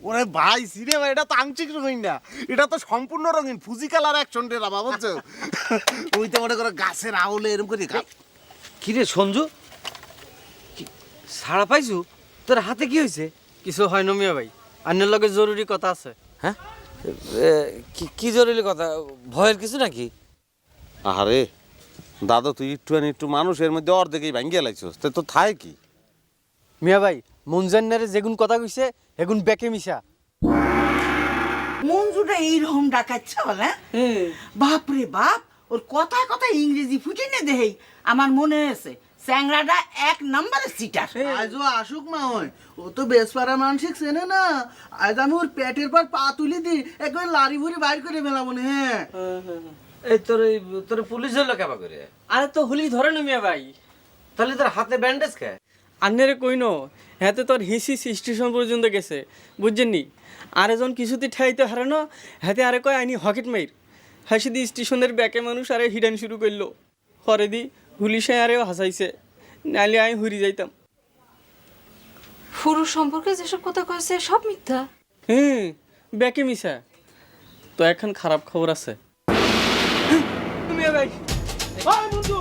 ওরে ভাই সিনেমা এটা তো আংশিক রঙিন না, এটা তো সম্পূর্ণ রঙিন ফুজি কালার অ্যাকশন ড্রামা বুঝছো। ওই তো মনে করো গাছের আউলে এরকম করে কি রে সঞ্জু, সাড়া পাইছু? তোর হাতে কি হয়েছে? কিছু হয় না মিয়া ভাই, আন্নের লগে জরুরি কথা আছে। হ্যাঁ, কি জরুরি কথা? ভয়ের কিছু নাকি? আরে দাদা তুই একটু মানুষের মধ্যে অর্ধেকই ভাঙ্গিয়ে লাইছস, তাই তো থাই কি? মিয়া ভাই মুনজান্নারে যেগুন কথা কইছে এগুন বেকে মিশা। মঞ্জুটা এইরকম ডাকাচ্ছে না? বাপরে বাপ, ওর কথায় কথায় ইংরেজি ফুটে নে দেহেই আমার মনে হয়েছে স্যাংরাটা 1 নম্বরের সিটার। আজও আসুক না হয়, ও তো বেসপাড়া মানসিক চেনে না। আজ আমি ওর পেটের পর পা তুলে দিই, একবার লারি ভুড়ি বাইর করে ফেলাবো না। হ্যাঁ এই তোর পুলিশ হলো কেবা করে? আরে তো হুলি ধরে না মিয়া ভাই। তাহলে তোর হাতে ব্যান্ডেজ কে? আন্নের কইনো হাতে তোর হিসি স্টেশন পর্যন্ত গেছে বুঝছেন নি। আরেজন কিছুতে ঠাইতে হারানো হাতে আরে কয় আইনি হকেট মাইর হাসি দি স্টেশনের ব্যাকে মানুষ আরে হিডান শুরু করলো। পরে দি হুলিশে আরেও হাসাইছে, নাইলে আমি হুরি যাইতাম। পুরুষ সম্পর্কে যেসব কথা কয়েছে সব মিথ্যা। ব্যাকে মিশা। তো এখন খারাপ খবর আছে মিয়া ভাই। বন্ধু,